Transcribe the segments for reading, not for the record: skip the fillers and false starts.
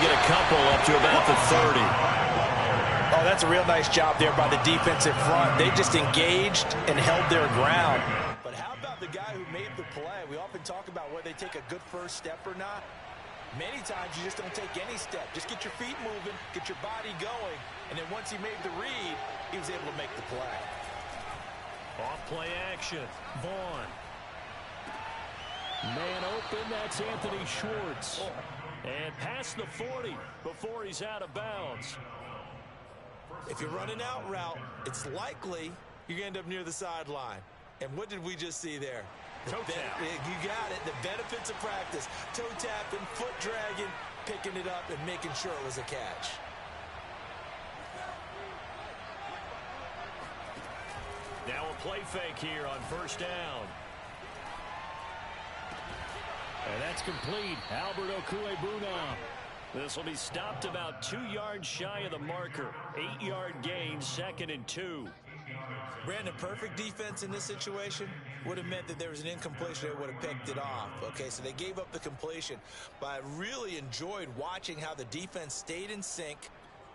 get a couple up to about the 30. Oh, that's a real nice job there by the defensive front. They just engaged and held their ground. But how about the guy who made the play? We often talk about whether they take a good first step or not. Many times you just don't take any step. Just get your feet moving, get your body going, and then once he made the read, he was able to make the play. Off play action. Vaughn. Man open, that's Anthony Schwartz. And past the 40 before he's out of bounds. If you're running out route, it's likely you're going to end up near the sideline. And what did we just see there? Toe tap. You got it. The benefits of practice. Toe tapping, foot dragging, picking it up, and making sure it was a catch. Now a play fake here on first down. And that's complete. Albert Okwuegbunam. This will be stopped about 2 yards shy of the marker. 8-yard gain, 2nd and 2. Brandon, perfect defense in this situation would have meant that there was an incompletion. They would have picked it off. Okay, so they gave up the completion. But I really enjoyed watching how the defense stayed in sync,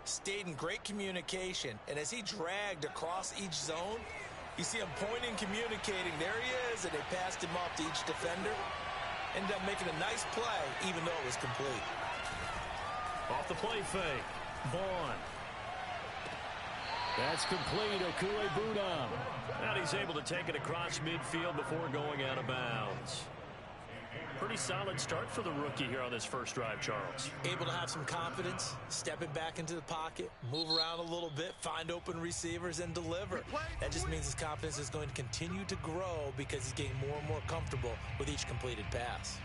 stayed in great communication. And as he dragged across each zone, you see him pointing, communicating. There he is, and they passed him off to each defender. Ended up making a nice play, even though it was complete. Off the play fake. Vaughn. That's complete. Okwuegbunam. And he's able to take it across midfield before going out of bounds. Pretty solid start for the rookie here on this first drive, Charles. Able to have some confidence, stepping back into the pocket, move around a little bit, find open receivers, and deliver. That just means his confidence is going to continue to grow because he's getting more and more comfortable with each completed pass.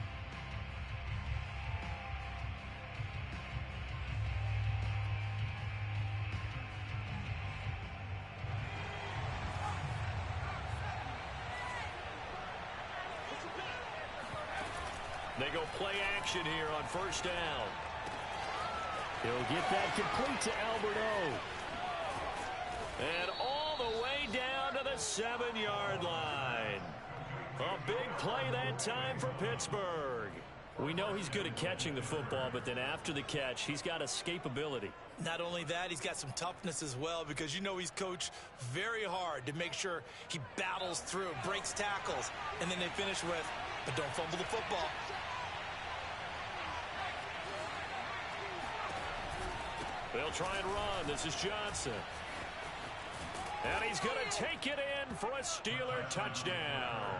They go play action here on first down. He'll get that complete to Albert O. And all the way down to the 7-yard line. A big play that time for Pittsburgh. We know he's good at catching the football, but then after the catch, he's got escapability. Not only that, he's got some toughness as well, because you know he's coached very hard to make sure he battles through, breaks tackles, and then they finish with, but don't fumble the football. They'll try and run. This is Johnson. And he's going to take it in for a Steeler touchdown.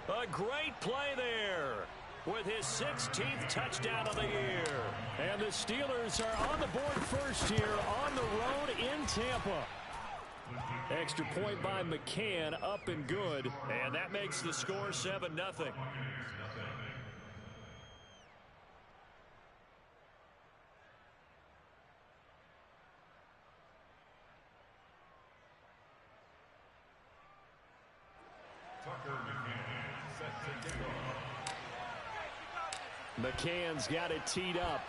A great play there with his 16th touchdown of the year. And the Steelers are on the board first here on the road in Tampa. Extra point by McCann, up and good. And that makes the score 7-0. McCann's got it teed up.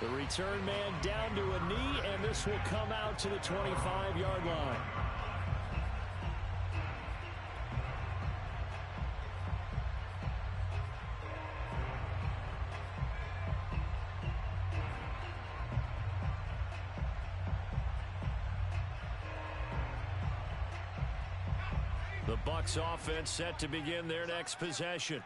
The return man down to a knee, and this will come out to the 25-yard line. The Bucs offense set to begin their next possession.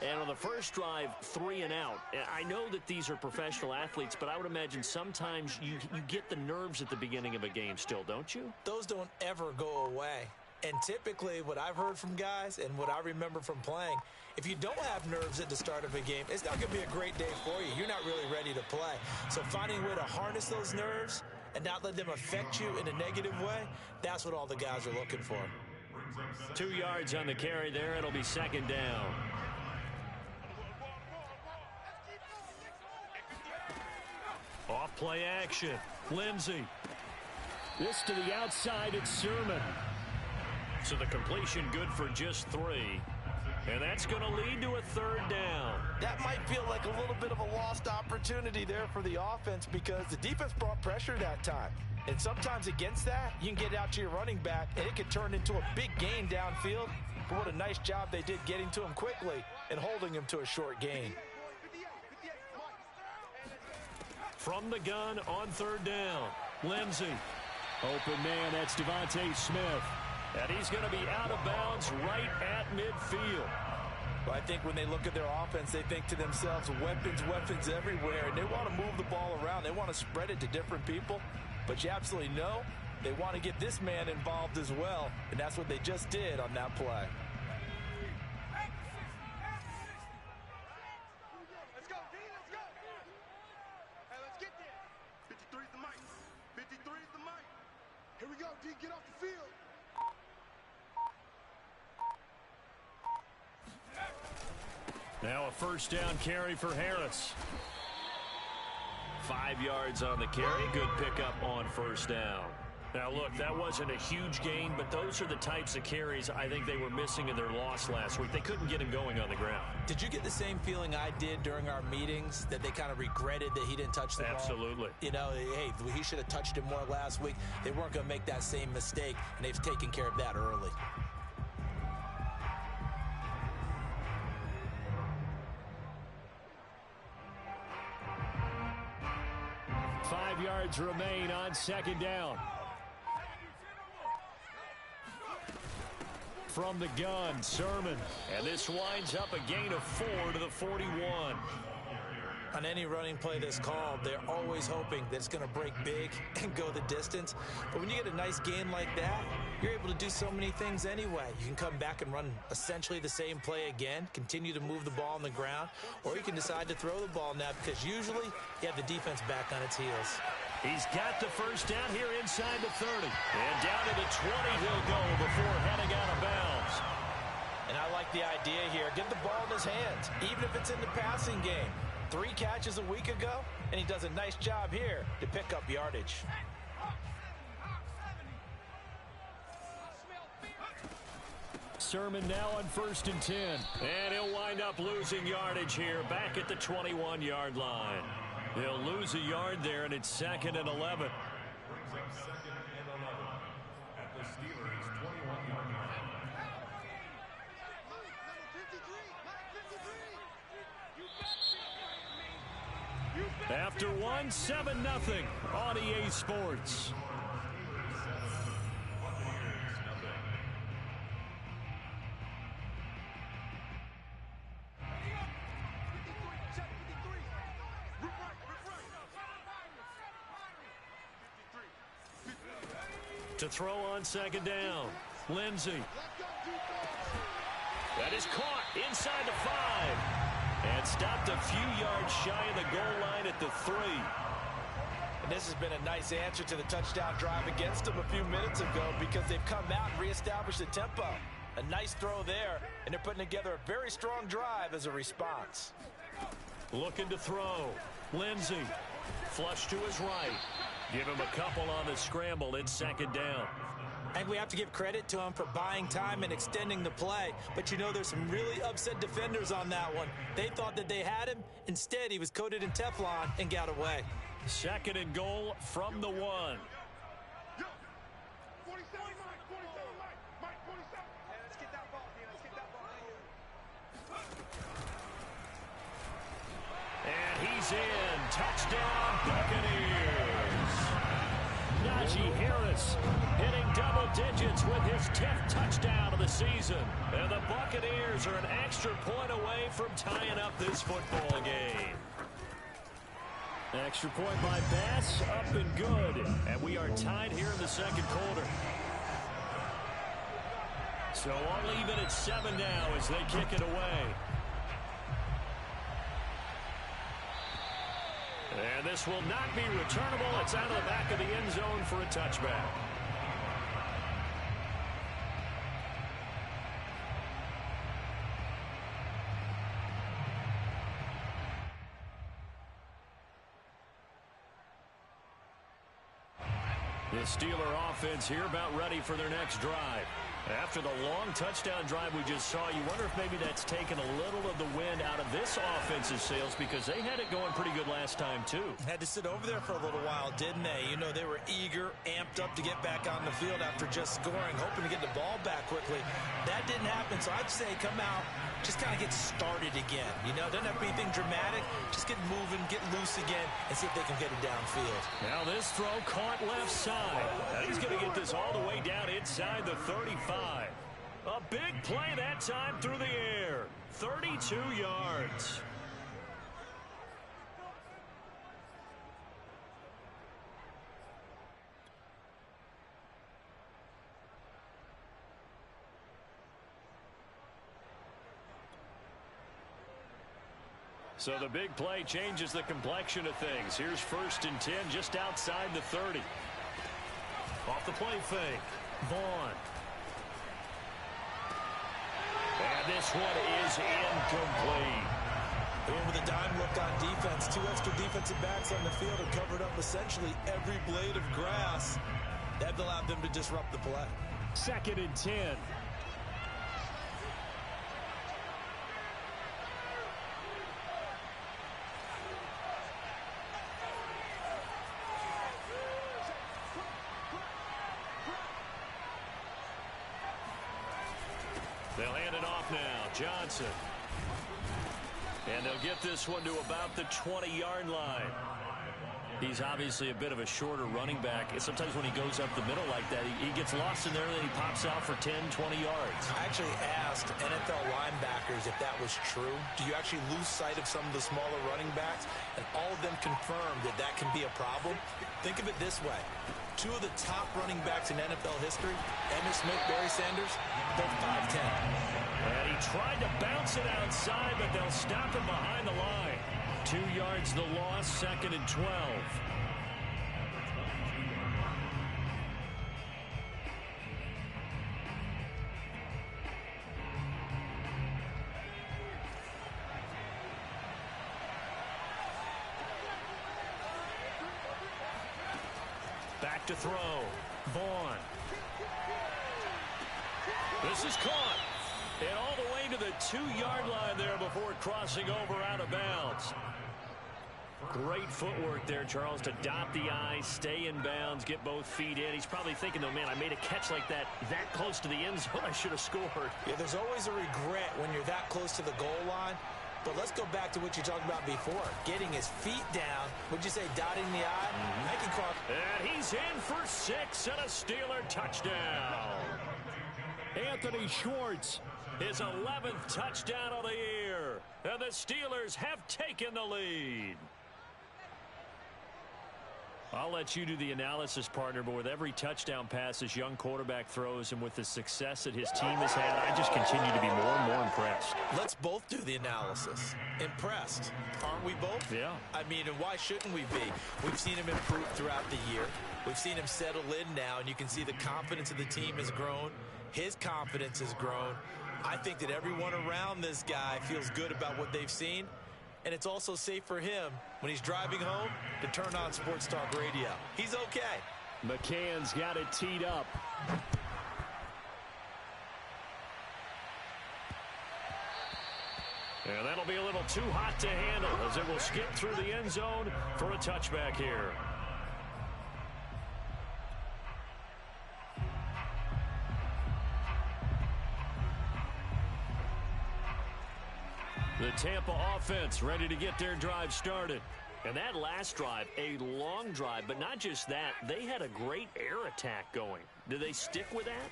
And on the first drive, 3 and out. I know that these are professional athletes, but I would imagine sometimes you get the nerves at the beginning of a game still, don't you? Those don't ever go away. And typically what I've heard from guys and what I remember from playing, if you don't have nerves at the start of a game, it's not going to be a great day for you. You're not really ready to play. So finding a way to harness those nerves and not let them affect you in a negative way, that's what all the guys are looking for. 2 yards on the carry there. It'll be 2nd down. Off play action. Lindsey. This to the outside. It's Sermon. So the completion good for just 3. And that's going to lead to a 3rd down. That might feel like a little bit of a lost opportunity there for the offense because the defense brought pressure that time. And sometimes against that, you can get out to your running back, and it can turn into a big gain downfield. but what a nice job they did getting to him quickly and holding him to a short gain. From the gun on third down, Lindsey. Open man, that's Devontae Smith. And he's going to be out of bounds right at midfield. Well, I think when they look at their offense, they think to themselves, weapons everywhere, and they want to move the ball around. They want to spread it to different people, but you absolutely know they want to get this man involved as well, and that's what they just did on that play. Let's go, D, let's go. Hey, let's get there. 53 is the mic. 53 is the mic. Here we go, D, get off the field. Now a first down carry for Harris. 5 yards on the carry. Good pickup on first down. Now, look, that wasn't a huge gain, but those are the types of carries I think they were missing in their loss last week. They couldn't get him going on the ground. Did you get the same feeling I did during our meetings, that they kind of regretted that he didn't touch the ball? Absolutely. You know, hey, he should have touched it more last week. They weren't going to make that same mistake, and they've taken care of that early. Yards remain on second down. From the gun, Sermon. And this winds up a gain of 4 to the 41. On any running play that's called, they're always hoping that it's going to break big and go the distance. But when you get a nice gain like that, you're able to do so many things anyway. You can come back and run essentially the same play again, continue to move the ball on the ground, or you can decide to throw the ball now because usually you have the defense back on its heels. He's got the first down here inside the 30. And down to the 20 he'll go before heading out of bounds. And I like the idea here. Get the ball in his hands, even if it's in the passing game. 3 catches a week ago, and he does a nice job here to pick up yardage. Sermon now on 1st and 10. And he'll wind up losing yardage here back at the 21-yard line. They'll lose a yard there, and it's 2nd and 11. Brings up 2nd and 11 at the Steelers' 21-yard line. After one, 7-0 on EA Sports. To throw on 2nd down, Lindsey. That is caught inside the 5. And stopped a few yards shy of the goal line at the 3. And this has been a nice answer to the touchdown drive against them a few minutes ago because they've come out and reestablished the tempo. A nice throw there, and they're putting together a very strong drive as a response. Looking to throw. Lindsey. Flush to his right. Give him a couple on the scramble. It's 2nd down. I think we have to give credit to him for buying time and extending the play. But, you know, there's some really upset defenders on that one. They thought that they had him. Instead, he was coated in Teflon and got away. 2nd and goal from the 1. And he's in. Touchdown, Buccaneers. Najee Harris hitting double digits with his 10th touchdown of the season. And the Buccaneers are an extra point away from tying up this football game. Extra point by Bass, up and good. And we are tied here in the 2nd quarter. So all even at 7 now as they kick it away. And this will not be returnable. It's out of the back of the end zone for a touchback. The Steeler offense here about ready for their next drive. After the long touchdown drive we just saw, you wonder if maybe that's taken a little of the wind out of this offense's sails because they had it going pretty good last time too. Had to sit over there for a little while, didn't they? You know, they were eager, amped up to get back on the field after just scoring, hoping to get the ball back quickly. That didn't didn't happen, so I'd say come out, just kind of get started again. You know, doesn't have to be anything dramatic. Just get moving, get loose again, and see if they can get it downfield. Now this throw caught left side. Now he's going to get this all the way down inside the 35. A big play that time through the air. 32 yards. So the big play changes the complexion of things. Here's 1st and 10 just outside the 30. Off the play fake. Vaughn. And this one is incomplete. And with a dime look on defense, 2 extra defensive backs on the field have covered up essentially every blade of grass. That allowed them to disrupt the play. 2nd and 10. They'll hand it off now. Johnson. And they'll get this one to about the 20-yard line. He's obviously a bit of a shorter running back. Sometimes when he goes up the middle like that, he gets lost in there and then he pops out for 10, 20 yards. I actually asked NFL linebackers if that was true. Do you actually lose sight of some of the smaller running backs? And all of them confirmed that that can be a problem. Think of it this way. 2 of the top running backs in NFL history, Emmitt Smith, Barry Sanders, both 5'10". And he tried to bounce it outside, but they'll stop him behind the line. 2 yards the loss, 2nd and 12. Back to throw. Vaughn. This is caught. And all the way to the 2-yard line there before crossing over out of bounds. Great footwork there, Charles, to dot the I, stay in bounds, get both feet in. He's probably thinking, though, man, I made a catch like that close to the end zone. I should have scored. Yeah, there's always a regret when you're that close to the goal line. But let's go back to what you talked about before. Getting his feet down. Would you say dotting the I? And he's in for 6 and a Steeler touchdown. Anthony Schwartz, his 11th touchdown of the year. And the Steelers have taken the lead. I'll let you do the analysis, partner, but with every touchdown pass this young quarterback throws and with the success that his team has had, I just continue to be more and more impressed. Let's both do the analysis. Impressed. Aren't we both? Yeah. I mean, and why shouldn't we be? We've seen him improve throughout the year. We've seen him settle in now, and you can see the confidence of the team has grown. His confidence has grown. I think that everyone around this guy feels good about what they've seen. And it's also safe for him when he's driving home to turn on Sports Talk Radio. He's okay. McCann's got it teed up. And that'll be a little too hot to handle as it will skip through the end zone for a touchback here. The Tampa offense ready to get their drive started. And that last drive, a long drive, but not just that. They had a great air attack going. Do they stick with that?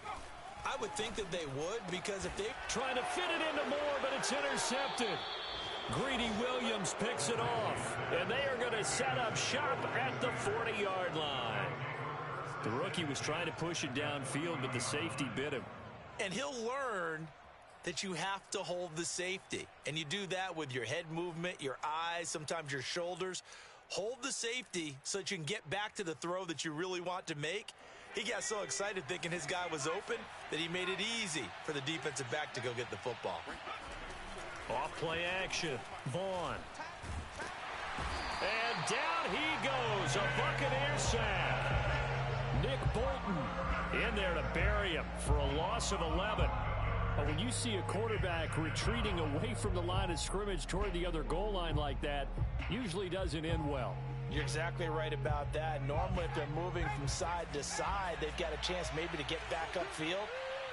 I would think that they would, because if they... Trying to fit it into Moore, but it's intercepted. Greedy Williams picks it off. And they are going to set up shop at the 40-yard line. The rookie was trying to push it downfield, but the safety bit him. And he'll learn that you have to hold the safety. And you do that with your head movement, your eyes, sometimes your shoulders. Hold the safety so that you can get back to the throw that you really want to make. He got so excited thinking his guy was open that he made it easy for the defensive back to go get the football. Off play action. Vaughn. And down he goes. A Buccaneer sack. Nick Bolton in there to bury him for a loss of 11. But when you see a quarterback retreating away from the line of scrimmage toward the other goal line like that, usually doesn't end well. You're exactly right about that. Normally, if they're moving from side to side, they've got a chance maybe to get back upfield.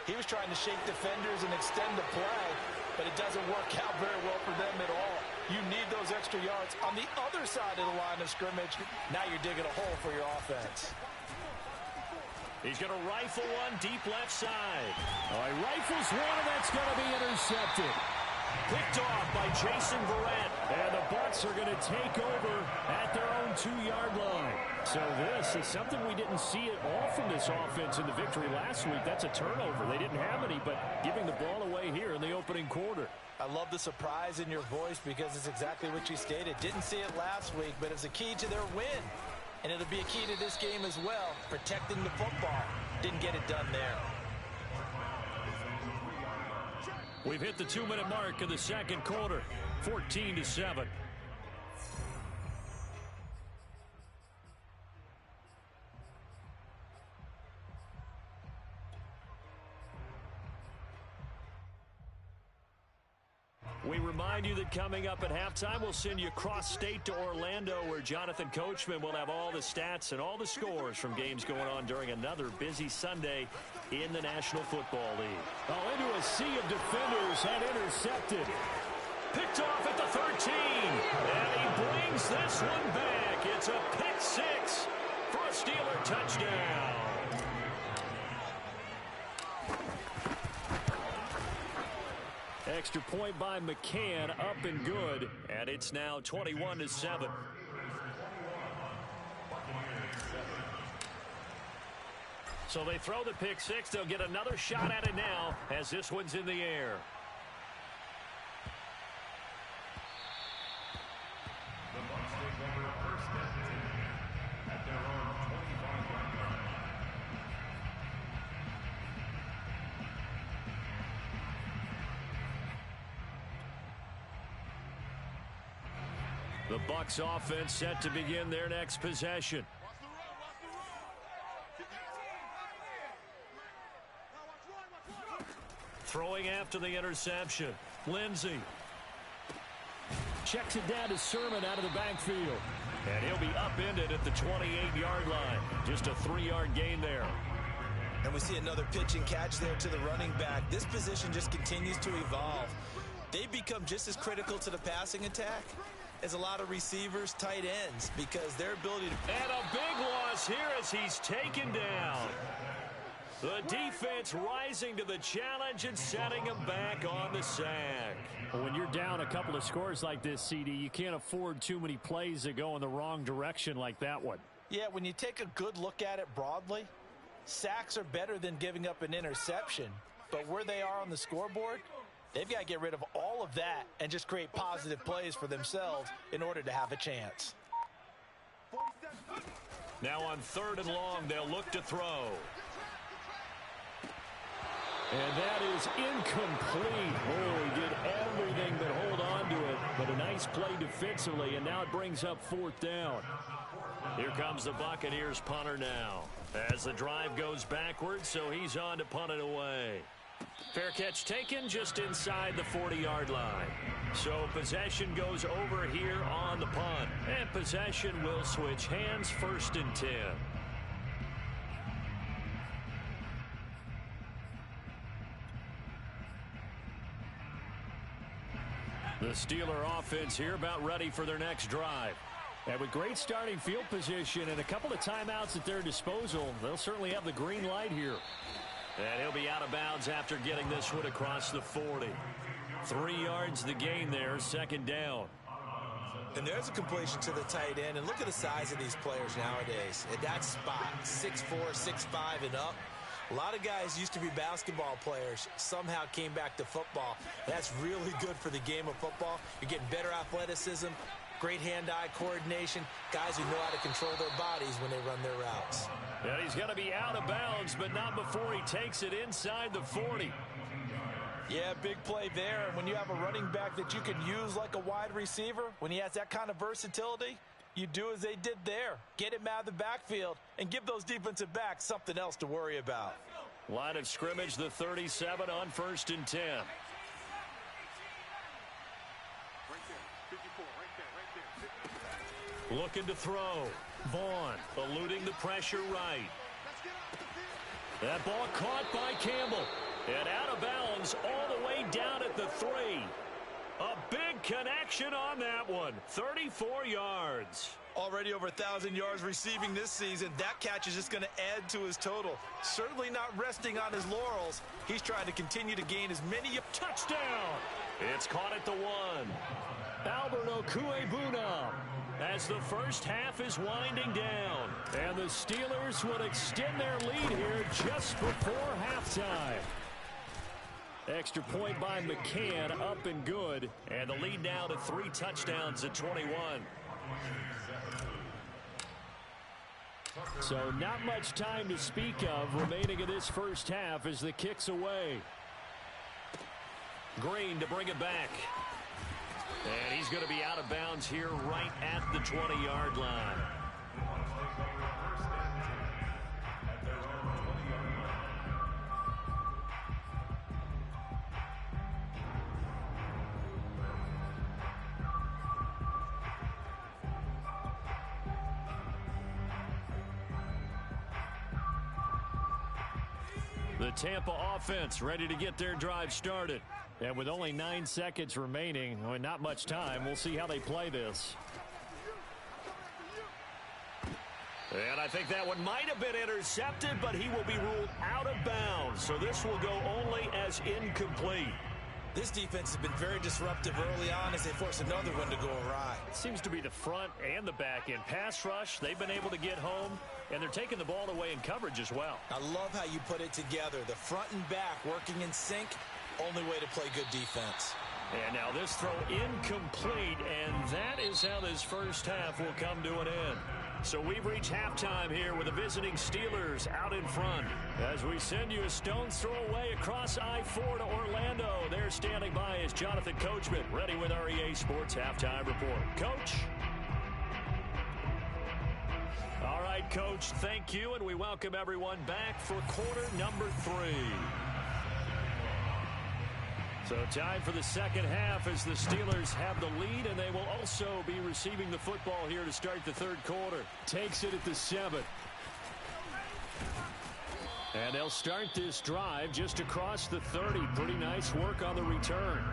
He was trying to shake defenders and extend the play, but it doesn't work out very well for them at all. You need those extra yards on the other side of the line of scrimmage. Now you're digging a hole for your offense. He's going to rifle one deep left side. Oh, he rifles one, and that's going to be intercepted. Picked off by Jason Verrett. And the Bucs are going to take over at their own 2-yard line. So this is something we didn't see at all from this offense in the victory last week. That's a turnover. They didn't have any, but giving the ball away here in the opening quarter. I love the surprise in your voice because it's exactly what you stated. Didn't see it last week, but it's a key to their win. And it'll be a key to this game as well, protecting the football. Didn't get it done there. We've hit the 2-minute mark of the second quarter, 14-7. We remind you that coming up at halftime, we'll send you cross-state to Orlando, where Jonathan Coachman will have all the stats and all the scores from games going on during another busy Sunday in the National Football League. Oh, into a sea of defenders and intercepted. Picked off at the 13. And he brings this one back. It's a pick six for a Steeler touchdown. Extra point by McCann, up and good, and it's now 21-7. So they throw the pick six. They'll get another shot at it now as this one's in the air. The Bucs take over first and 10 at their own 25-yard line. The Bucs offense set to begin their next possession. Throwing after the interception. Lindsey checks it down to Sermon out of the backfield. And he'll be upended at the 28-yard line. Just a 3-yard gain there. And we see another pitch and catch there to the running back. This position just continues to evolve. They become just as critical to the passing attack as a lot of receivers, tight ends, because their ability to... And a big loss here as he's taken down. The defense rising to the challenge and setting him back on the sack. Well, when you're down a couple of scores like this, CD, you can't afford too many plays that go in the wrong direction like that one. Yeah, when you take a good look at it broadly, sacks are better than giving up an interception. But where they are on the scoreboard, they've got to get rid of all of that and just create positive plays for themselves in order to have a chance. Now on 3rd and long, they'll look to throw. And that is incomplete. Oh, he did everything but hold on to it. But a nice play defensively, and now it brings up 4th down. Here comes the Buccaneers punter now. As the drive goes backwards, so he's on to punt it away. Fair catch taken just inside the 40-yard line. So possession goes over here on the punt. And possession will switch hands, 1st and 10. The Steeler offense here about ready for their next drive. And with great starting field position and a couple of timeouts at their disposal, they'll certainly have the green light here. And he'll be out of bounds after getting this one across the 40. 3 yards the gain there, 2nd down. And there's a completion to the tight end. And look at the size of these players nowadays. At that spot, 6'4", 6'5", and up. A lot of guys used to be basketball players, somehow came back to football. That's really good for the game of football. You're getting better athleticism, great hand-eye coordination, guys who know how to control their bodies when they run their routes. And he's going to be out of bounds, but not before he takes it inside the 40. Yeah, big play there. And when you have a running back that you can use like a wide receiver, when he has that kind of versatility, you do as they did there. Get him out of the backfield and give those defensive backs something else to worry about. Line of scrimmage, the 37 on 1st and 10. Looking to throw. Vaughn eluding the pressure right. That ball caught by Campbell. And out of bounds all the way down at the 3. A big connection on that one. 34 yards. Already over 1,000 yards receiving this season. That catch is just going to add to his total. Certainly not resting on his laurels. He's trying to continue to gain as many. Touchdown! It's caught at the 1. Albert Okuebuna as the first half is winding down. And the Steelers will extend their lead here just before halftime. Extra point by McCann, up and good. And the lead now to 3 touchdowns at 21. So not much time to speak of remaining in this first half as the kick's away. Green to bring it back. And he's going to be out of bounds here right at the 20-yard line. The Tampa offense ready to get their drive started. And with only 9 seconds remaining, well, not much time, we'll see how they play this. And I think that one might have been intercepted, but he will be ruled out of bounds. So this will go only as incomplete. This defense has been very disruptive early on as they force another one to go awry. Seems to be the front and the back end. Pass rush, they've been able to get home, and they're taking the ball away in coverage as well. I love how you put it together. The front and back working in sync. Only way to play good defense. And now this throw incomplete, and that is how this first half will come to an end. So we've reached halftime here with the visiting Steelers out in front. As we send you a stone's throw away across I-4 to Orlando. There standing by is Jonathan Coachman, ready with our EA Sports Halftime Report. Coach? All right, Coach, thank you, and we welcome everyone back for quarter number 3. So time for the second half as the Steelers have the lead, and they will also be receiving the football here to start the third quarter. Takes it at the 7. And they'll start this drive just across the 30. Pretty nice work on the return.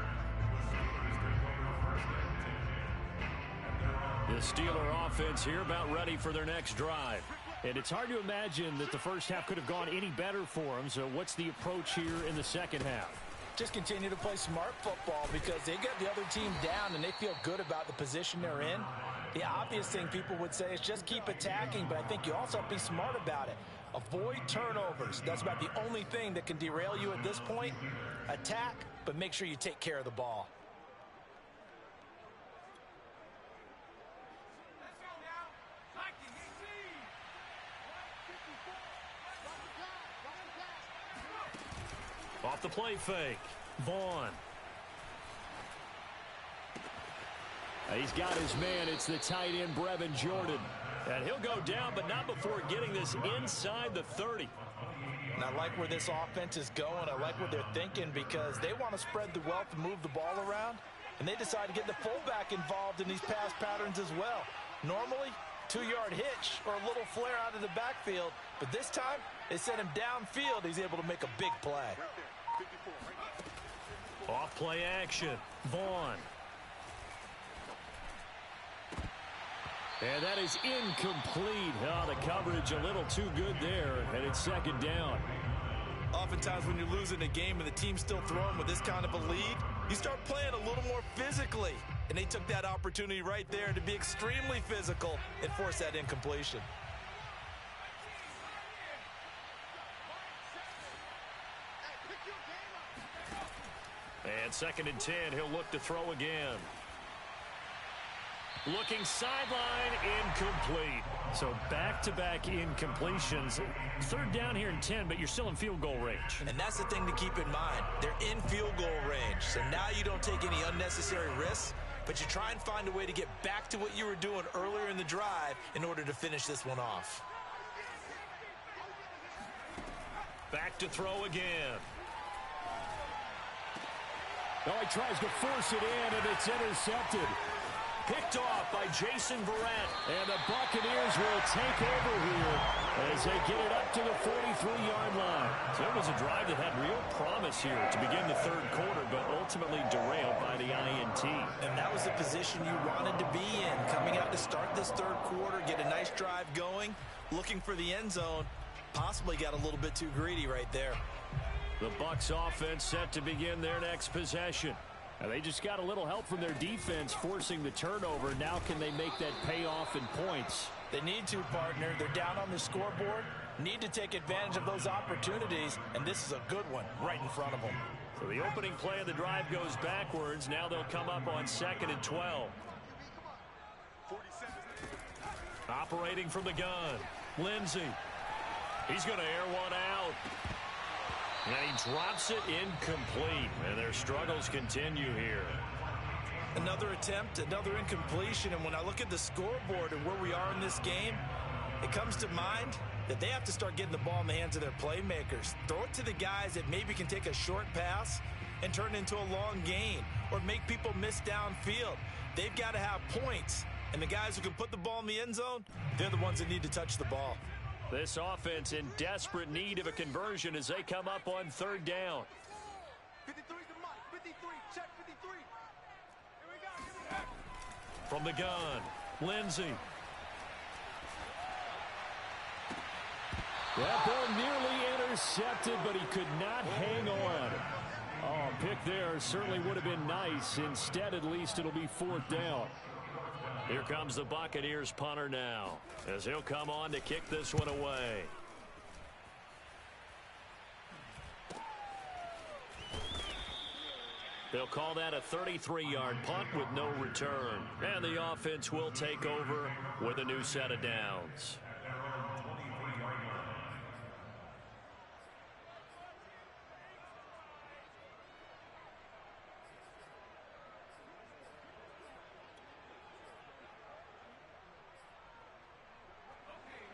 The Steeler offense here about ready for their next drive. And it's hard to imagine that the first half could have gone any better for them. So what's the approach here in the second half? Just continue to play smart football because they get the other team down and they feel good about the position they're in. The obvious thing people would say is just keep attacking, but I think you also have to be smart about it. Avoid turnovers. That's about the only thing that can derail you at this point. Attack, but make sure you take care of the ball. Off the play fake. Vaughn. He's got his man. It's the tight end, Brevin Jordan. And he'll go down, but not before getting this inside the 30. And I like where this offense is going. I like what they're thinking because they want to spread the wealth and move the ball around. And they decide to get the fullback involved in these pass patterns as well. Normally, 2-yard hitch or a little flare out of the backfield. But this time, they sent him downfield. He's able to make a big play. Off play action. Vaughn. And that is incomplete. Oh, the coverage a little too good there, and it's second down. Oftentimes when you're losing a game and the team's still throwing with this kind of a lead, you start playing a little more physically. And they took that opportunity right there to be extremely physical and force that incompletion. And second and 10, he'll look to throw again. Looking sideline, incomplete. So back-to-back incompletions. Third down here in 10, but you're still in field goal range. And that's the thing to keep in mind. They're in field goal range. So now you don't take any unnecessary risks, but you try and find a way to get back to what you were doing earlier in the drive in order to finish this one off. Back to throw again. Oh, he tries to force it in, and it's intercepted. picked off by Jason Verrett. And the Buccaneers will take over here as they get it up to the 43-yard line. So it was a drive that had real promise here to begin the third quarter, but ultimately derailed by the INT. And that was the position you wanted to be in. Coming out to start this third quarter, get a nice drive going, looking for the end zone. Possibly got a little bit too greedy right there. The Bucs offense set to begin their next possession. Now they just got a little help from their defense forcing the turnover. Now can they make that pay off in points? They need to, partner. They're down on the scoreboard. Need to take advantage of those opportunities, and this is a good one right in front of them. So the opening play of the drive goes backwards. Now they'll come up on 2nd and 12. Operating from the gun, Lindsey. He's going to air one out. And he drops it incomplete. And their struggles continue here. Another attempt, another incompletion. And when I look at the scoreboard and where we are in this game, it comes to mind that they have to start getting the ball in the hands of their playmakers. Throw it to the guys that maybe can take a short pass and turn it into a long gain or make people miss downfield. They've got to have points. And the guys who can put the ball in the end zone, they're the ones that need to touch the ball. This offense in desperate need of a conversion as they come up on 3rd down. 53's the mic. 53. Check 53. Here we go. From the gun, Lindsey. That ball nearly intercepted, but he could not hang on. Oh, pick there certainly would have been nice. Instead, at least it'll be 4th down. Here comes the Buccaneers punter now, as he'll come on to kick this one away. They'll call that a 33-yard punt with no return. And the offense will take over with a new set of downs.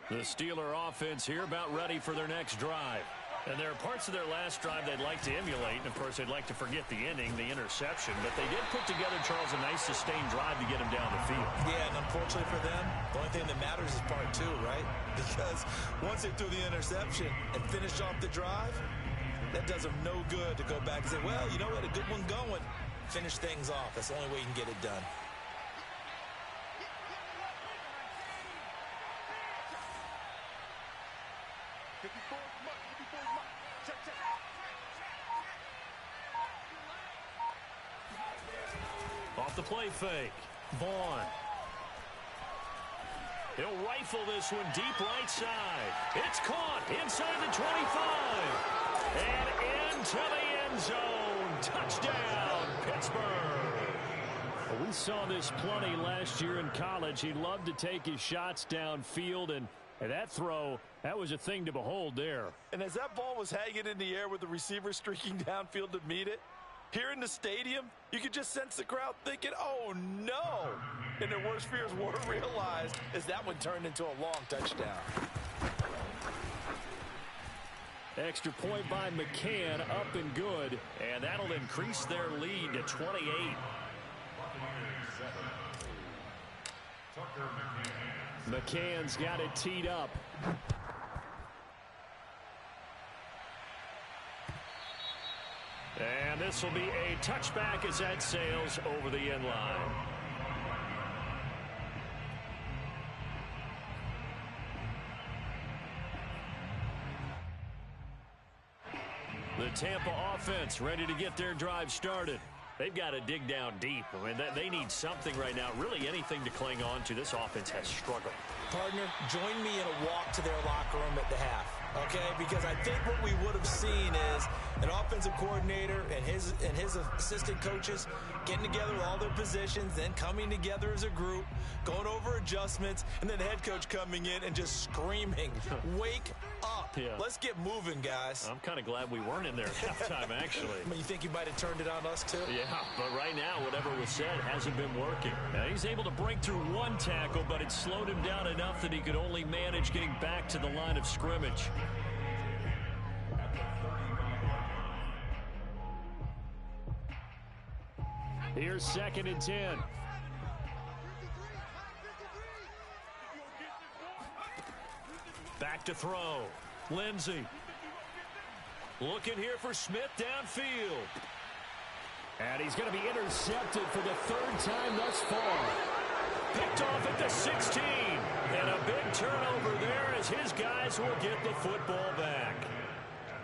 The Steeler offense here about ready for their next drive. And there are parts of their last drive they'd like to emulate. And, of course, they'd like to forget the inning, the interception. But they did put together, Charles, a nice sustained drive to get him down the field. Yeah, and unfortunately for them, the only thing that matters is part 2, right? Because once they threw the interception and finished off the drive, that does them no good to go back and say, well, you know, we had a good one going. Finish things off. That's the only way you can get it done. Off the play fake. Vaughn. He'll rifle this one deep right side. It's caught inside the 25. And into the end zone. Touchdown, Pittsburgh. Well, we saw this plenty last year in college. He loved to take his shots downfield, and that throw, that was a thing to behold there. And as that ball was hanging in the air with the receiver streaking downfield to meet it, here in the stadium, you could just sense the crowd thinking, oh, no. And their worst fears were realized as that one turned into a long touchdown. Extra point by McCann, up and good. And that'll increase their lead to 28. McCann's got it teed up. And this will be a touchback as that sails over the end line. The Tampa offense ready to get their drive started. They've got to dig down deep. I mean, they need something right now, really anything to cling on to. This offense has struggled. Partner, join me in a walk to their locker room at the half, okay? Because I think what we would have seen is an offensive coordinator and his assistant coaches getting together with all their positions, then coming together as a group, going over adjustments, and then the head coach coming in and just screaming, wake up. Yeah. Let's get moving, guys. I'm kind of glad we weren't in there at halftime, actually. I mean, you think you might have turned it on us, too? Yeah, but right now, whatever was said hasn't been working. Now, he's able to break through one tackle, but it slowed him down enough that he could only manage getting back to the line of scrimmage. Here's 2nd and 10. to throw. Lindsey. Looking here for Smith downfield. And he's going to be intercepted for the third time thus far. Picked off at the 16. And a big turnover there as his guys will get the football back.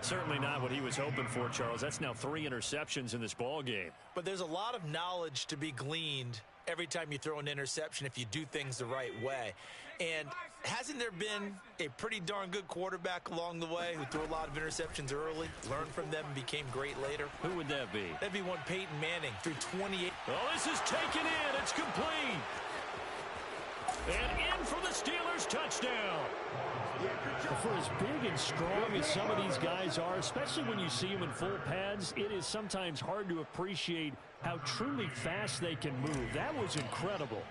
Certainly not what he was hoping for, Charles. That's now 3 interceptions in this ball game. But there's a lot of knowledge to be gleaned every time you throw an interception if you do things the right way. And hasn't there been a pretty darn good quarterback along the way who threw a lot of interceptions early, learned from them, and became great later? Who would that be? That'd be one Peyton Manning, threw 28. Oh, this is taken in. It's complete. And in for the Steelers touchdown. For as big and strong as some of these guys are, especially when you see them in full pads, it is sometimes hard to appreciate how truly fast they can move. That was incredible.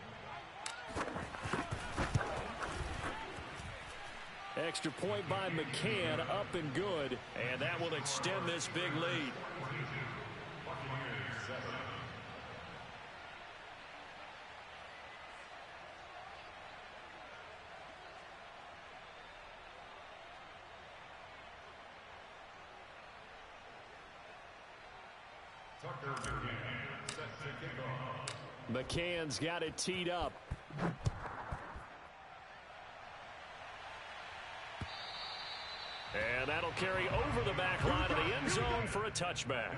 Extra point by McCann, up and good. And that will extend this big lead. McCann's got it teed up. And that'll carry over the back line of the end zone for a touchback.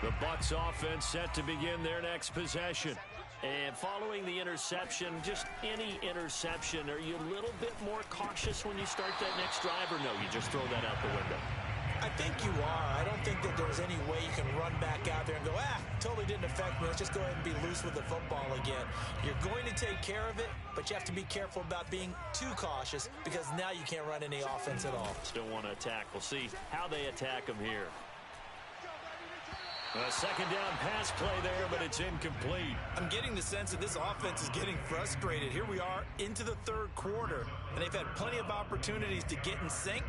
The Bucs offense set to begin their next possession. And following the interception, just any interception, are you a little bit more cautious when you start that next drive, or no, you just throw that out the window? I think you are. I don't think that there's any way you can run back out there and go, totally didn't affect me. Let's just go ahead and be loose with the football again. You're going to take care of it, but you have to be careful about being too cautious because now you can't run any offense at all. Still want to attack. We'll see how they attack them here. A second down pass play there, but it's incomplete. I'm getting the sense that this offense is getting frustrated. Here we are into the third quarter, and they've had plenty of opportunities to get in sync.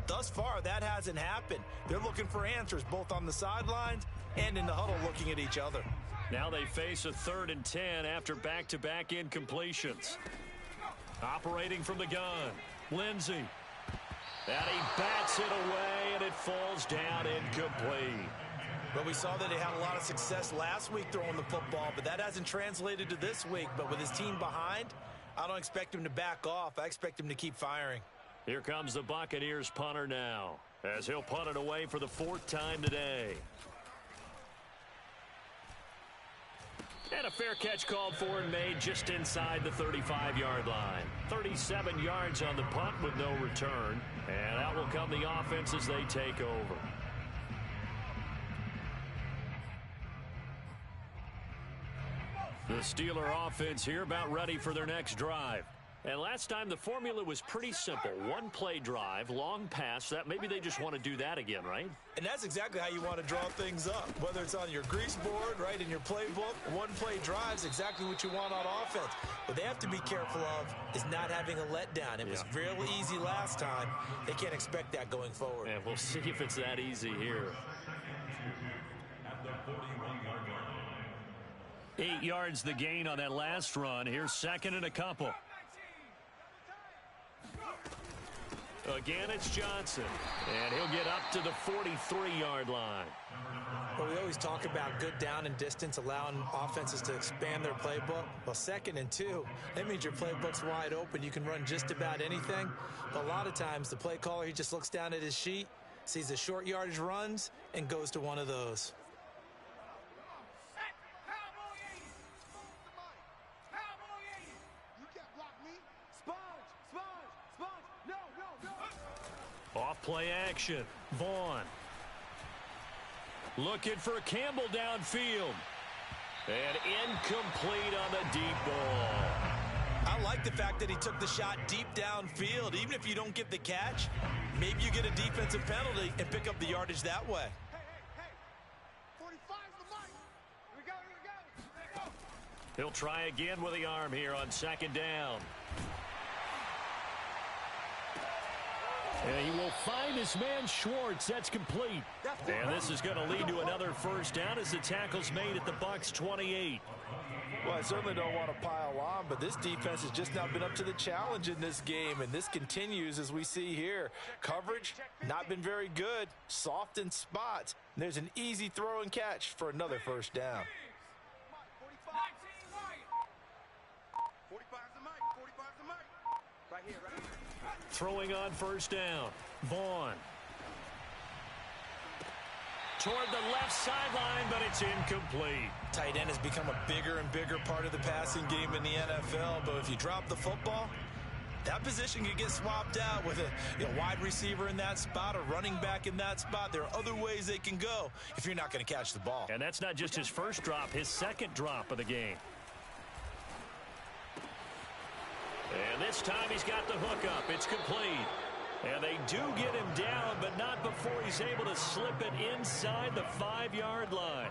Thus far, that hasn't happened. They're looking for answers both on the sidelines and in the huddle looking at each other. Now they face a 3rd and 10 after back-to-back incompletions. Operating from the gun, Lindsey. And he bats it away, and it falls down incomplete. But we saw that he had a lot of success last week throwing the football, but that hasn't translated to this week. But with his team behind, I don't expect him to back off. I expect him to keep firing. Here comes the Buccaneers punter now, as he'll punt it away for the 4th time today. And a fair catch called for and made just inside the 35-yard line. 37 yards on the punt with no return. And out will come the offense as they take over. The Steeler offense here about ready for their next drive. And last time the formula was pretty simple. 1-play drive, long pass. That maybe they just want to do that again, right? And that's exactly how you want to draw things up. Whether it's on your grease board, right, in your playbook, 1-play drives exactly what you want on offense. What they have to be careful of is not having a letdown. It was real easy last time. They can't expect that going forward. And we'll see if it's that easy here. 8 yards the gain on that last run. Here's 2nd and a couple. Again, it's Johnson. And he'll get up to the 43-yard line. Well, we always talk about good down and distance, allowing offenses to expand their playbook. Well, 2nd and 2, that means your playbook's wide open. You can run just about anything. But a lot of times, the play caller, he just looks down at his sheet, sees the short yardage runs, and goes to one of those. Off play action. Vaughn. Looking for Campbell downfield. And incomplete on the deep ball. I like the fact that he took the shot deep downfield. Even if you don't get the catch, maybe you get a defensive penalty and pick up the yardage that way. Hey. 45's the mark. Here we go. He'll try again with the arm here on 2nd down. And he will find his man Schwartz. That's complete. And this is going to lead to another first down as the tackle's made at the Bucs 28. Well, I certainly don't want to pile on, but this defense has just not been up to the challenge in this game, and this continues as we see here. Coverage, not been very good, soft in spots. And there's an easy throw and catch for another first down. 45's the mic. 45's the mic. Right here, right here. Throwing on first down. Vaughn. Toward the left sideline, but it's incomplete. Tight end has become a bigger and bigger part of the passing game in the NFL, but if you drop the football, that position could get swapped out with a wide receiver in that spot, a running back in that spot. There are other ways they can go if you're not going to catch the ball. And that's not just his first drop, his second drop of the game. And this time he's got the hook up. It's complete. And they do get him down, but not before he's able to slip it inside the 5-yard line.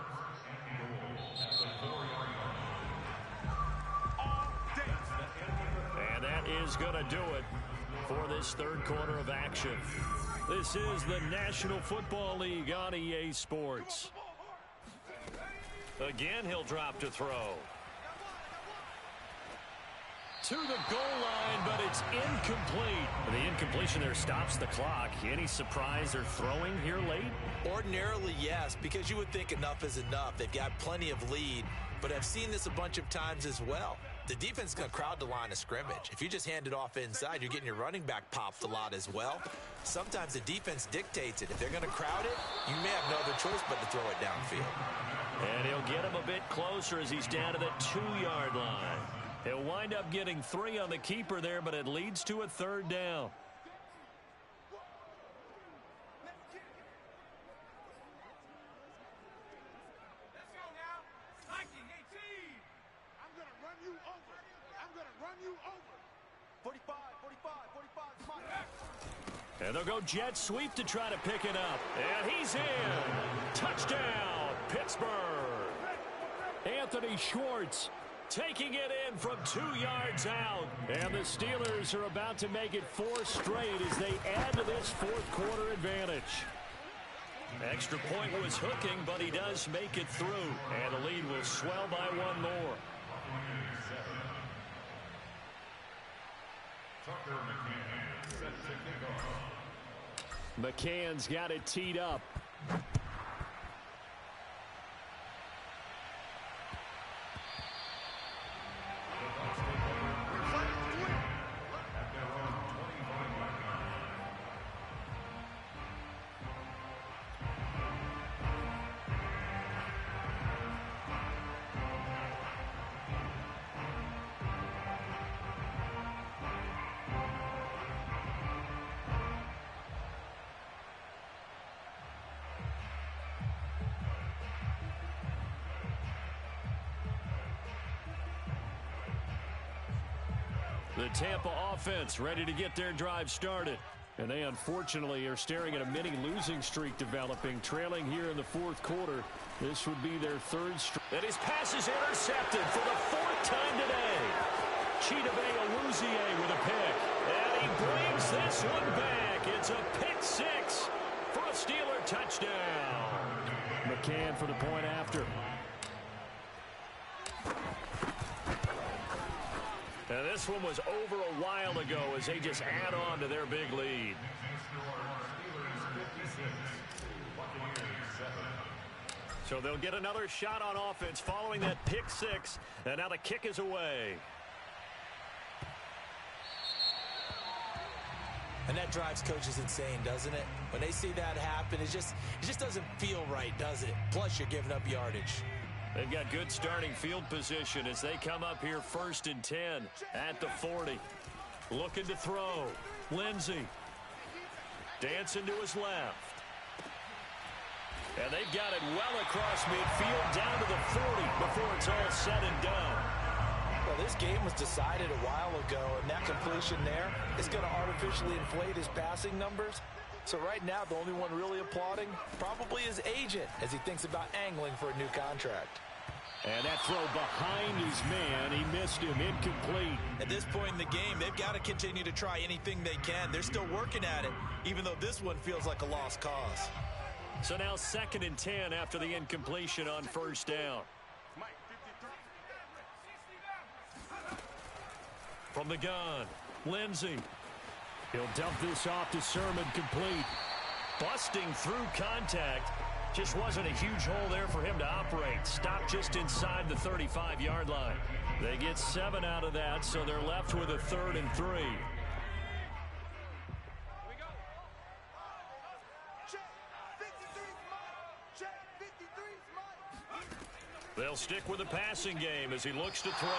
And that is going to do it for this third quarter of action. This is the National Football League on EA Sports. Again, he'll drop to throw. To the goal line, but it's incomplete. The incompletion there stops the clock. Any surprise they're throwing here late? Ordinarily, yes, because you would think enough is enough. They've got plenty of lead, but I've seen this a bunch of times as well. The defense is going to crowd the line of scrimmage. If you just hand it off inside, you're getting your running back popped a lot as well. Sometimes the defense dictates it. If they're going to crowd it, you may have no other choice but to throw it downfield. And he'll get him a bit closer as he's down to the 2-yard line. He'll wind up getting 3 on the keeper there, but it leads to a third down. Let's go now. 1918. I'm going to run you over. I'm going to run you over. 45, 45, 45. Come on. And they'll go jet sweep to try to pick it up. And he's in. Touchdown, Pittsburgh. Anthony Schwartz taking it in from 2 yards out. And the Steelers are about to make it 4 straight as they add to this fourth quarter advantage. Extra point was hooking, but he does make it through. And the lead will swell by 1 more. McCann's got it teed up. The Tampa offense ready to get their drive started. And they unfortunately are staring at a mini losing streak developing, trailing here in the fourth quarter. This would be their 3rd straight. And his pass is intercepted for the 4th time today. Chidobe Awuzie with a pick. And he brings this one back. It's a pick 6 for a Steeler touchdown. McCann for the point after. And this one was over a while ago as they just add on to their big lead. So they'll get another shot on offense following that pick 6. And now the kick is away. And that drives coaches insane, doesn't it? When they see that happen, it just doesn't feel right, does it? Plus, you're giving up yardage. They've got good starting field position as they come up here 1st and 10 at the 40. Looking to throw. Lindsey. Dancing to his left. And they've got it well across midfield down to the 40 before it's all said and done. Well, this game was decided a while ago, and that completion there is going to artificially inflate his passing numbers. So right now, the only one really applauding probably his agent as he thinks about angling for a new contract. And that throw behind his man, he missed him, incomplete. At this point in the game, they've got to continue to try anything they can. They're still working at it, even though this one feels like a lost cause. So now 2nd and 10 after the incompletion on 1st down. From the gun, Lindsey. He'll dump this off to Sermon, complete. Busting through contact. Just wasn't a huge hole there for him to operate. Stopped just inside the 35-yard line. They get 7 out of that, so they're left with a 3rd and 3. They'll stick with the passing game as he looks to throw.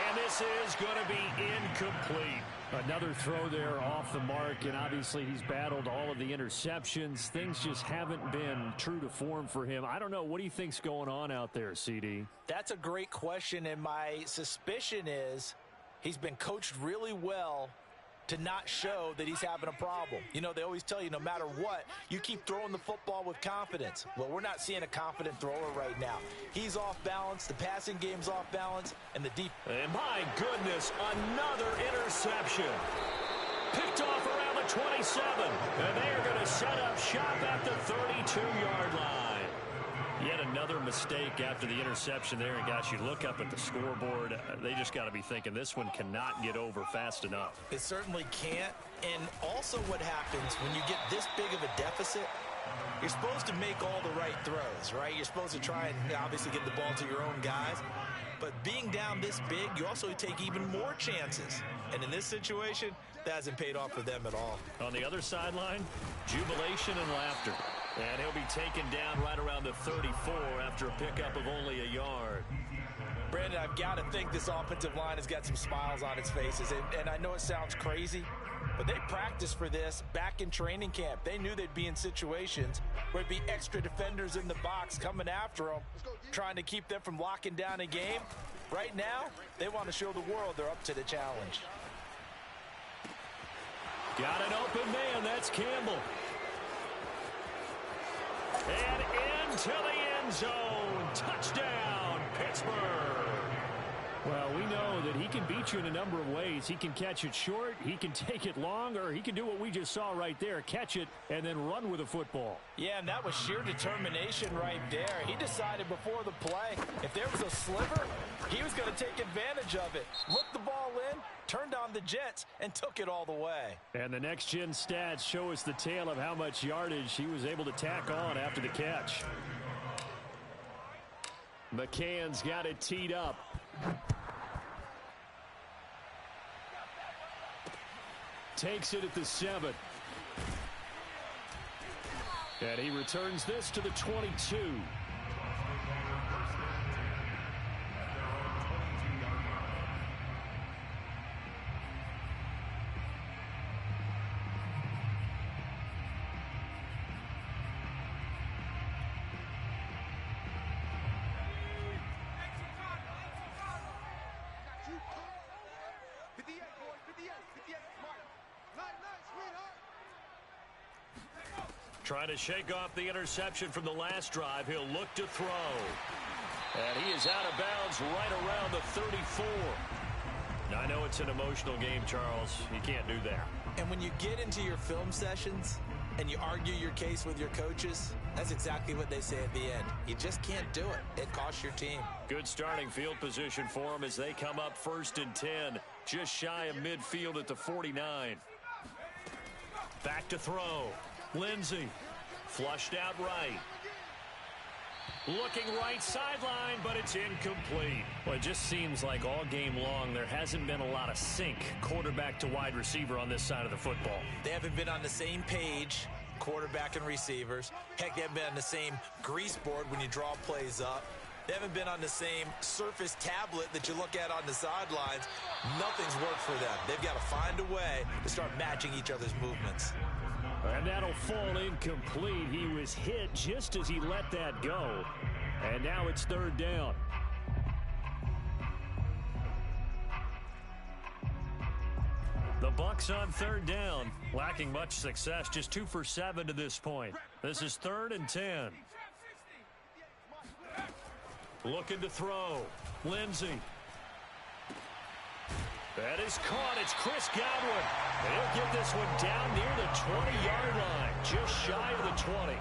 And this is going to be incomplete. Another throw there off the mark, and obviously he's battled all of the interceptions. Things just haven't been true to form for him. I don't know. What do you think's going on out there, CD? That's a great question, and my suspicion is he's been coached really well to not show that he's having a problem. You know, they always tell you no matter what, you keep throwing the football with confidence. Well, we're not seeing a confident thrower right now. He's off balance, the passing game's off balance, and the deep. And my goodness, another interception. Picked off around the 27, and they are going to set up shop at the 32-yard line. Yet another mistake after the interception there. And, gosh, you look up at the scoreboard, they just got to be thinking this one cannot get over fast enough. It certainly can't. And also what happens when you get this big of a deficit, you're supposed to make all the right throws, right? You're supposed to try and obviously get the ball to your own guys. But being down this big, you also take even more chances. And in this situation, that hasn't paid off for them at all. On the other sideline, jubilation and laughter. And he'll be taken down right around the 34 after a pickup of only a yard. Brandon, I've got to think this offensive line has got some smiles on its faces. And I know it sounds crazy, but they practiced for this back in training camp. They knew they'd be in situations where there'd be extra defenders in the box coming after them, trying to keep them from locking down a game. Right now, they want to show the world they're up to the challenge. Got an open man. That's Campbell. And into the end zone. Touchdown, Pittsburgh. Well, we know that he can beat you in a number of ways. He can catch it short, he can take it long, or he can do what we just saw right there, catch it and then run with the football. Yeah, and that was sheer determination right there. He decided before the play, if there was a sliver, he was going to take advantage of it. Looked the ball in, turned on the jets, and took it all the way. And the next-gen stats show us the tale of how much yardage he was able to tack on after the catch. McCann's got it teed up. Takes it at the 7. And he returns this to the 22. Trying to shake off the interception from the last drive. He'll look to throw. And he is out of bounds right around the 34. Now, I know it's an emotional game, Charles. You can't do that. And when you get into your film sessions and you argue your case with your coaches, that's exactly what they say at the end. You just can't do it. It costs your team. Good starting field position for them as they come up 1st and 10. Just shy of midfield at the 49. Back to throw. Lindsey, flushed out right. Looking right sideline, but it's incomplete. Well, it just seems like all game long there hasn't been a lot of sync quarterback to wide receiver on this side of the football. They haven't been on the same page, quarterback and receivers. Heck, they haven't been on the same grease board when you draw plays up. They haven't been on the same surface tablet that you look at on the sidelines. Nothing's worked for them. They've got to find a way to start matching each other's movements. And that'll fall incomplete. He was hit just as he let that go. And now it's 3rd down. The Bucs on 3rd down, lacking much success, just 2 for 7 to this point. This is 3rd and 10. Looking to throw. Lindsey. That is caught. It's Chris Godwin. And he'll get this one down near the 20-yard line, just shy of the 20.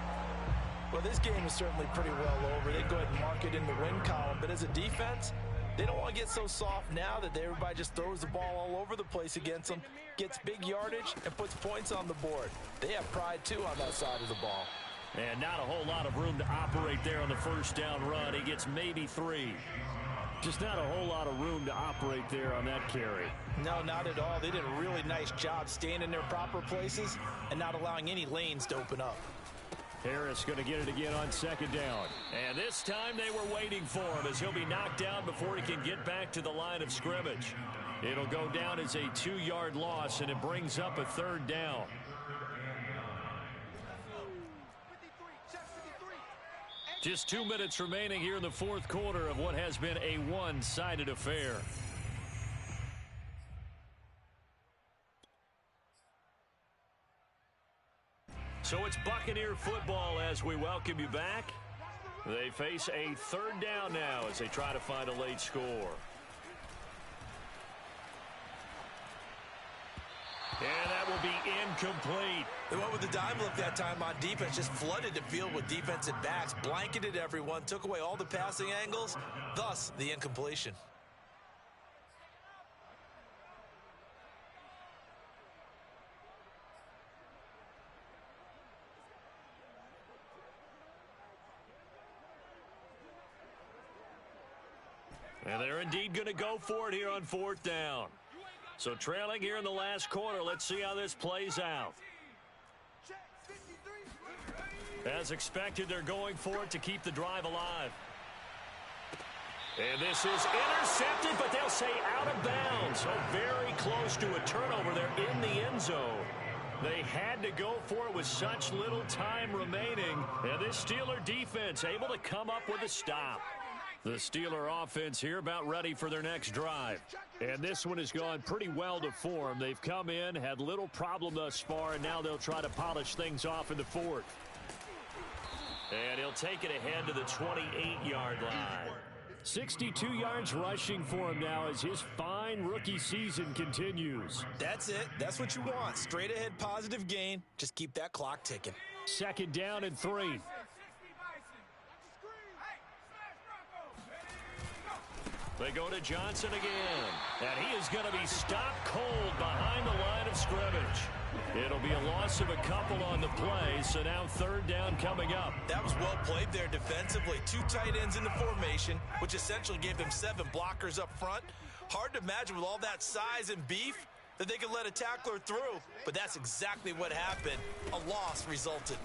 Well, this game is certainly pretty well over. They go ahead and mark it in the win column. But as a defense, they don't want to get so soft now that everybody just throws the ball all over the place against them, gets big yardage, and puts points on the board. They have pride, too, on that side of the ball. And not a whole lot of room to operate there on the first down run. He gets maybe 3. Just not a whole lot of room to operate there on that carry. No, not at all. They did a really nice job staying in their proper places and not allowing any lanes to open up. Harris going to get it again on second down. And this time they were waiting for him as he'll be knocked down before he can get back to the line of scrimmage. It'll go down as a 2-yard loss, and it brings up a third down. Just 2 minutes remaining here in the fourth quarter of what has been a one-sided affair. So it's Buccaneer football as we welcome you back. They face a third down now as they try to find a late score. And that will be incomplete. They went with the dime look that time on defense, just flooded the field with defensive backs, blanketed everyone, took away all the passing angles, thus the incompletion. And they're indeed going to go for it here on fourth down. So trailing here in the last quarter, let's see how this plays out. As expected, they're going for it to keep the drive alive. And this is intercepted, but they'll say out of bounds. So very close to a turnover there in the end zone. They had to go for it with such little time remaining. And this Steeler defense able to come up with a stop. The Steeler offense here about ready for their next drive. And this one has gone pretty well to form. They've come in, had little problem thus far, and now they'll try to polish things off in the fourth. And he'll take it ahead to the 28-yard line. 62 yards rushing for him now as his fine rookie season continues. That's it. That's what you want. Straight ahead positive gain. Just keep that clock ticking. Second down and 3. They go to Johnson again. And he is going to be stopped cold behind the line of scrimmage. It'll be a loss of a couple on the play, so now third down coming up. That was well played there defensively. 2 tight ends in the formation, which essentially gave them 7 blockers up front. Hard to imagine with all that size and beef that they could let a tackler through, but that's exactly what happened. A loss resulted.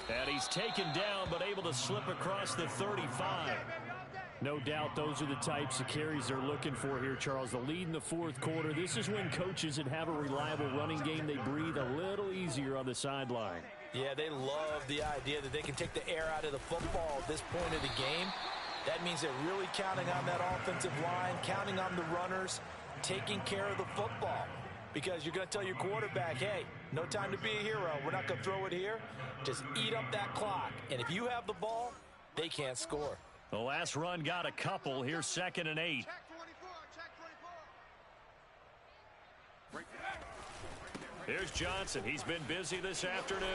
And he's taken down, but able to slip across the 35. No doubt those are the types of carries they're looking for here, Charles. The lead in the fourth quarter. This is when coaches that have a reliable running game, they breathe a little easier on the sideline. Yeah, they love the idea that they can take the air out of the football at this point of the game. That means they're really counting on that offensive line, counting on the runners, taking care of the football. Because you're going to tell your quarterback, hey, no time to be a hero. We're not going to throw it here. Just eat up that clock. And if you have the ball, they can't score. The last run got a couple. Here's 2nd and 8. Here's Johnson. He's been busy this afternoon.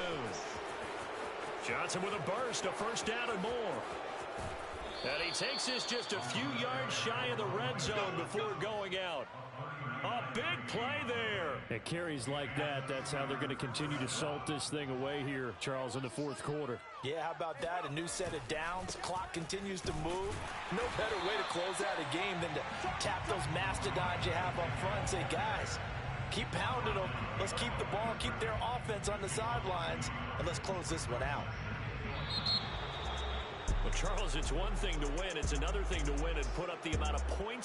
Johnson with a burst, a first down and more. And he takes this just a few yards shy of the red zone before going out. A big play there. It carries like that. That's how they're going to continue to salt this thing away here, Charles, in the fourth quarter. Yeah, how about that? A new set of downs. Clock continues to move. No better way to close out a game than to tap those mastodons you have up front and say, guys, keep pounding them. Let's keep the ball, keep their offense on the sidelines, and let's close this one out. Well, Charles, it's one thing to win. It's another thing to win and put up the amount of points